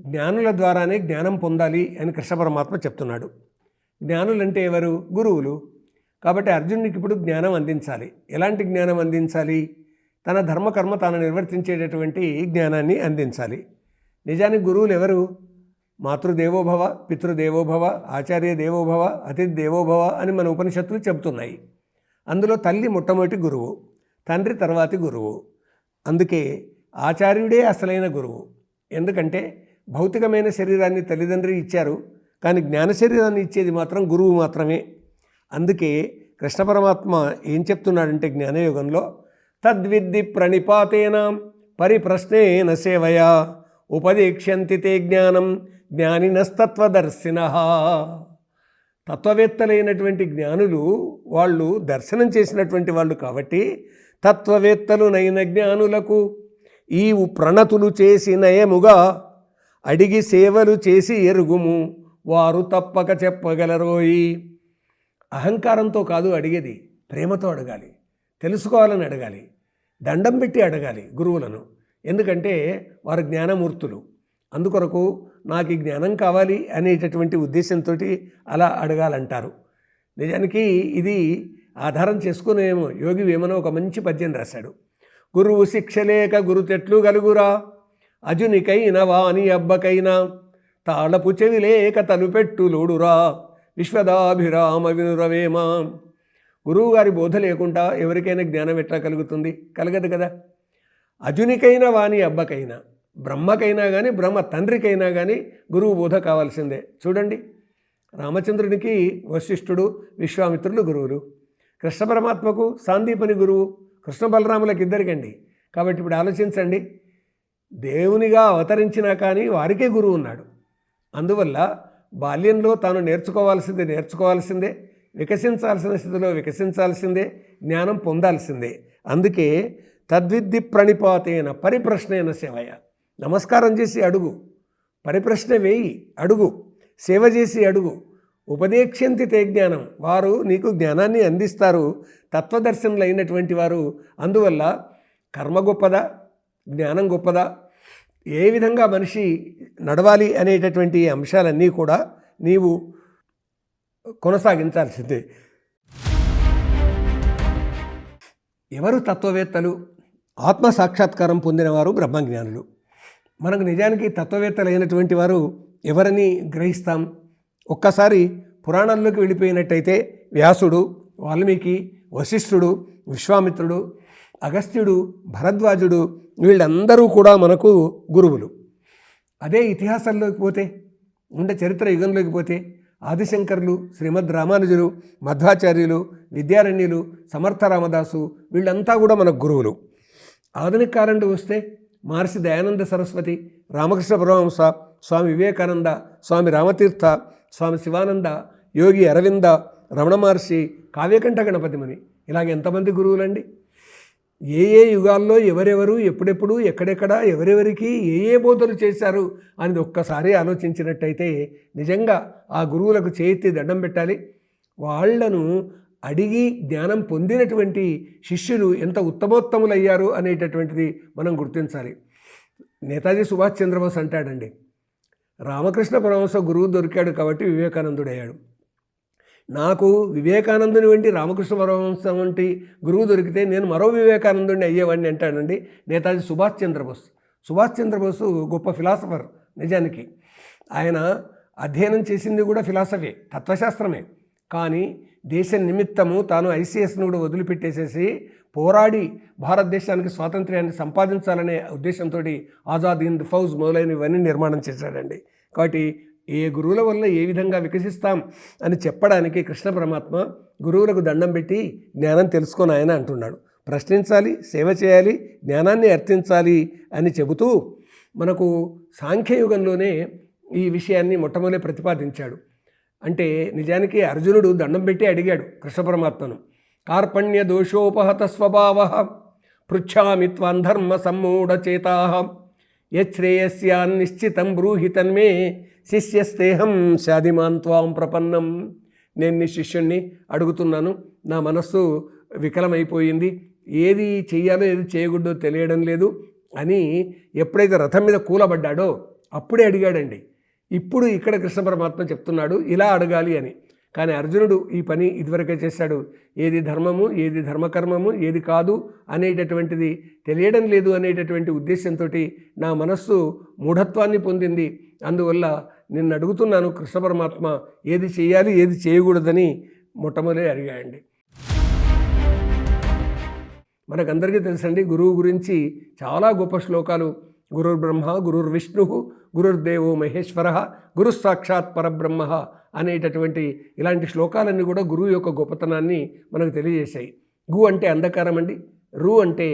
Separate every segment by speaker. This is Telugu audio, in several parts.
Speaker 1: జ్ఞానుల ద్వారానే జ్ఞానం పొందాలి అని కృష్ణ పరమాత్మ చెప్తున్నాడు. జ్ఞానులంటే ఎవరు? గురువులు. కాబట్టి అర్జునుడికి ఇప్పుడు జ్ఞానం అందించాలి. ఎలాంటి జ్ఞానం అందించాలి? తన ధర్మకర్మ తాను నిర్వర్తించేటటువంటి జ్ఞానాన్ని అందించాలి. నిజానికి గురువులు ఎవరు? మాతృదేవోభవ, పితృదేవోభవ, ఆచార్య దేవోభవ, అతిథి దేవోభవ అని మన ఉపనిషత్తులు చెబుతున్నాయి. అందులో తల్లి మొట్టమొదటి గురువు, తండ్రి తర్వాతి గురువు. అందుకే ఆచార్యుడే అసలైన గురువు. ఎందుకంటే భౌతికమైన శరీరాన్ని తల్లిదండ్రి ఇచ్చారు, కానీ జ్ఞాన శరీరాన్ని ఇచ్చేది మాత్రం గురువు మాత్రమే. అందుకే కృష్ణ పరమాత్మ ఏం చెప్తున్నాడంటే జ్ఞానయోగంలో, తద్విద్ది ప్రణిపాతేన పరిప్రశ్నేన సేవయా ఉపదేక్ష్యంతి తే జ్ఞానం జ్ఞానినస్తత్వదర్శినః. తత్వవేత్తలైనటువంటి జ్ఞానులు వాళ్ళు దర్శనం చేసినటువంటి వాళ్ళు కాబట్టి తత్వవేత్తలు నైన జ్ఞానులకు ఈ ప్రణతులు చేసి నయముగా అడిగి సేవలు చేసి ఎరుగుము వారు తప్పక చెప్పగలరోయి. అహంకారంతో కాదు అడిగేది, ప్రేమతో అడగాలి, తెలుసుకోవాలని అడగాలి, దండం పెట్టి అడగాలి గురువులను. ఎందుకంటే వారు జ్ఞానమూర్తులు. అందుకొరకు నాకు ఈ జ్ఞానం కావాలి అనేటటువంటి ఉద్దేశంతో అలా అడగాలంటారు. నిజానికి ఇది ఆధారం చేసుకునేమో యోగి వేమన ఒక మంచి పద్యం రాశాడు. గురువు శిక్షలేక గురుతెట్లు గలుగురా అజునికైన వాని అబ్బకైనా తాళపు చెవి లేక తలుపెట్టులోడురా విశ్వదాభిరామ వినురవేమ. గురువుగారి బోధ లేకుండా ఎవరికైనా జ్ఞానం ఎట్లా కలుగుతుంది? కలగదు కదా. అజునికైనా వాని అబ్బకైనా, బ్రహ్మకైనా కానీ బ్రహ్మ తండ్రికైనా కానీ గురువు బోధ కావాల్సిందే. చూడండి, రామచంద్రునికి వశిష్ఠుడు, విశ్వామిత్రులు గురువులు. కృష్ణ పరమాత్మకు సాందీపని గురువు, కృష్ణ బలరాములకు ఇద్దరికండి. కాబట్టి ఇప్పుడు ఆలోచించండి, దేవునిగా అవతరించినా కానీ వారికే గురువు ఉన్నాడు. అందువల్ల బాల్యంలో తాను నేర్చుకోవాల్సిందే, వికసించాల్సిన స్థితిలో వికసించాల్సిందే, జ్ఞానం పొందాల్సిందే. అందుకే తద్విద్ది ప్రణిపాతేన పరిప్రశ్నేన సేవయ. నమస్కారం చేసి అడుగు, పరిప్రశ్న వేయి, అడుగు, సేవ చేసి అడుగు. ఉపదేక్ష్యంతి తే జ్ఞానం, వారు నీకు జ్ఞానాన్ని అందిస్తారు, తత్వదర్శనులు అయినటువంటి వారు. అందువల్ల కర్మ గొప్పదా, జ్ఞానం గొప్పదా, ఏ విధంగా మనిషి నడవాలి అనేటటువంటి అంశాలన్నీ కూడా నీవు కొనసాగించాల్సిందే. ఎవరు తత్వవేత్తలు? ఆత్మ సాక్షాత్కారం పొందినవారు బ్రహ్మజ్ఞానులు. మనకు నిజానికి తత్వవేత్తలైనటువంటి వారు ఎవరని గ్రహిస్తాం? ఒక్కసారి పురాణాల్లోకి వెళ్ళిపోయినట్టయితే వ్యాసుడు, వాల్మీకి, వశిష్ఠుడు, విశ్వామిత్రుడు, అగస్త్యుడు, భరద్వాజుడు, వీళ్ళందరూ కూడా మనకు గురువులు. అదే ఇతిహాసాల్లోకి పోతే, చరిత్ర యుగంలోకి పోతే ఆదిశంకరులు, శ్రీమద్ రామానుజులు, మధ్వాచార్యులు, విద్యారణ్యులు, సమర్థ రామదాసు, వీళ్ళంతా కూడా మనకు గురువులు. ఆధునిక కాలంలో వస్తే మహర్షి దయానంద సరస్వతి, రామకృష్ణ పరమహంస, స్వామి వివేకానంద, స్వామి రామతీర్థ, స్వామి శివానంద, యోగి అరవింద, రమణ మహర్షి, కావ్యకంఠ గణపతిమని, ఇలాగ ఎంతమంది గురువులండి. ఏ ఏ యుగాల్లో ఎవరెవరు, ఎప్పుడెప్పుడు, ఎక్కడెక్కడ, ఎవరెవరికి ఏ బోధలు చేశారు అనేది ఒక్కసారి ఆలోచించినట్టయితే నిజంగా ఆ గురువులకు చేతి దండం పెట్టాలి. వాళ్లను అడిగి జ్ఞానం పొందినటువంటి శిష్యులు ఎంత ఉత్తమోత్తములయ్యారు అనేటటువంటిది మనం గుర్తించాలి. నేతాజీ సుభాష్ చంద్రబోస్ అంటాడండి, రామకృష్ణ పరమహంస గురువు దొరికాడు కాబట్టి వివేకానందుడయ్యాడు. నాకు వివేకానందుని వంటి రామకృష్ణ పరమహంస వంటి గురువు దొరికితే నేను మరో వివేకానందుని అయ్యేవాడిని అంటాడండి నేతాజీ సుభాష్ చంద్రబోస్. సుభాష్ చంద్రబోసు గొప్ప ఫిలాసఫర్. నిజానికి ఆయన అధ్యయనం చేసింది కూడా ఫిలాసఫీ, తత్వశాస్త్రమే. కానీ దేశ నిమిత్తము తాను ఐసీఎస్ను కూడా వదిలిపెట్టేసేసి పోరాడి భారతదేశానికి స్వాతంత్ర్యాన్ని సంపాదించాలనే ఉద్దేశంతో ఆజాద్ హింద్ ఫౌజ్ మొదలైనవన్నీ నిర్మాణం చేశాడండి. కాబట్టి ఏ గురువుల వల్ల ఏ విధంగా వికసిస్తాం అని చెప్పడానికి కృష్ణ పరమాత్మ గురువులకు దండం పెట్టి జ్ఞానం తెలుసుకొని ఆయన అంటున్నాడు. ప్రశ్నించాలి, సేవ చేయాలి, జ్ఞానాన్ని అర్థించాలి అని చెబుతూ మనకు సాంఖ్యయుగంలోనే ఈ విషయాన్ని మొట్టమొదటి ప్రతిపాదించాడు. అంటే నిజానికి అర్జునుడు దండం పెట్టి అడిగాడు కృష్ణ పరమాత్మను, కార్పణ్య దోషోపహత స్వభావ పృచ్ఛామి త్వాం ధర్మ సమ్మూఢచేతా యశ్రేయస్యాన్నిశ్చితం బ్రూహి తన్మే శిష్యస్తేహం శాదిమాన్ త్వాం ప్రపన్నం. నేను నీ శిష్యుణ్ణి అడుగుతున్నాను, నా మనస్సు వికలమైపోయింది, ఏది చెయ్యాలో ఏది చేయకూడదో తెలియడం లేదు అని ఎప్పుడైతే రథం మీద కూలబడ్డాడో అప్పుడే అడిగాడండి. ఇప్పుడు ఇక్కడ కృష్ణ పరమాత్మ చెప్తున్నాడు ఇలా అడగాలి అని. కానీ అర్జునుడు ఈ పని ఇదివరకే చేశాడు. ఏది ధర్మము, ఏది ధర్మకర్మము, ఏది కాదు అనేటటువంటిది తెలియడం లేదు అనేటటువంటి ఉద్దేశంతో నా మనస్సు మూఢత్వాన్ని పొందింది. అందువల్ల నిన్ను అడుగుతున్నాను కృష్ణ పరమాత్మ, ఏది చేయాలి ఏది చేయకూడదని మొట్టమొదటి అడిగాయండి. మనకందరికీ తెలుసండి, గురువు గురించి చాలా గొప్ప శ్లోకాలు. గురుర్ బ్రహ్మ, గురుర్ విష్ణు, గురుర్దేవో మహేశ్వర, గురు సాక్షాత్ పరబ్రహ్మ అనేటటువంటి ఇలాంటి శ్లోకాలన్నీ కూడా గురువు యొక్క గొప్పతనాన్ని మనకు తెలియజేశాయి. గు అంటే అంధకారం అండి, రు అంటే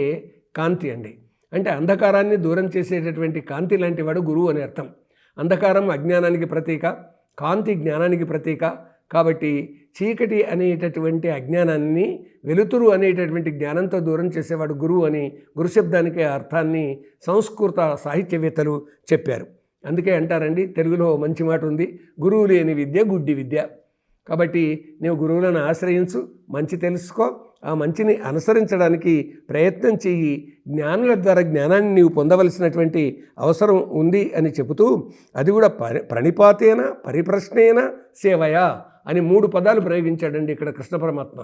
Speaker 1: కాంతి అండి. అంటే అంధకారాన్ని దూరం చేసేటటువంటి కాంతి లాంటి వాడు గురువు అని అర్థం. అంధకారం అజ్ఞానానికి ప్రతీక, కాంతి జ్ఞానానికి ప్రతీక. కాబట్టి చీకటి అనేటటువంటి అజ్ఞానాన్ని వెలుతురు అనేటటువంటి జ్ఞానంతో దూరం చేసేవాడు గురువు అని గురుశబ్దానికి అర్థాన్ని సంస్కృత సాహిత్యవేత్తలు చెప్పారు. అందుకే అంటారండి, తెలుగులో మంచి మాట ఉంది, గురువు లేని విద్య గుడ్డి విద్య. కాబట్టి నీవు గురువులను ఆశ్రయించు, మంచి తెలుసుకో, ఆ మంచిని అనుసరించడానికి ప్రయత్నం చెయ్యి. జ్ఞానుల ద్వారా జ్ఞానాన్ని నీవు పొందవలసినటువంటి అవసరం ఉంది అని చెబుతూ, అది కూడా ప్రణిపాతేన, పరిప్రశ్నేన, సేవయా అని 3 పదాలు ప్రయోగించాడండి ఇక్కడ కృష్ణ పరమాత్మ.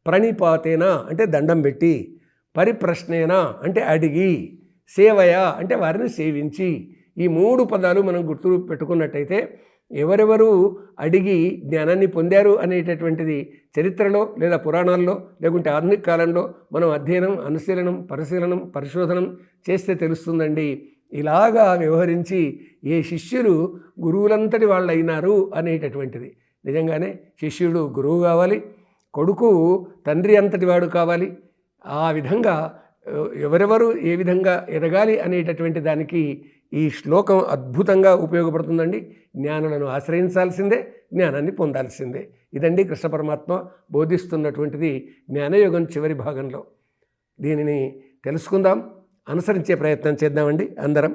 Speaker 1: ప్రణిపాతేన అంటే దండం పెట్టి, పరిప్రశ్నేన అంటే అడిగి, సేవయా అంటే వారిని సేవించి. ఈ 3 పదాలు మనం గుర్తు పెట్టుకున్నట్టయితే ఎవరెవరు అడిగి జ్ఞానాన్ని పొందారు అనేటటువంటిది చరిత్రలో లేదా పురాణాల్లో లేకుంటే ఆధునిక కాలంలో మనం అధ్యయనం, అనుశీలనం, పరిశోధనం చేస్తే తెలుస్తుందండి. ఇలాగా వ్యవహరించి ఏ శిష్యులు గురువులంతటి వాళ్ళు అయినారు అనేటటువంటిది. నిజంగానే శిష్యుడు గురువు కావాలి, కొడుకు తండ్రి అంతటి వాడు కావాలి. ఆ విధంగా ఎవరెవరు ఏ విధంగా ఎదగాలి అనేటటువంటి దానికి ఈ శ్లోకం అద్భుతంగా ఉపయోగపడుతుందండి. జ్ఞానులను ఆశ్రయించాల్సిందే, జ్ఞానాన్ని పొందాల్సిందే. ఇదండి కృష్ణ పరమాత్మ బోధిస్తున్నటువంటిది జ్ఞానయోగం చివరి భాగంలో. దీనిని తెలుసుకుందాం, అనుసరించే ప్రయత్నం చేద్దామండి అందరం.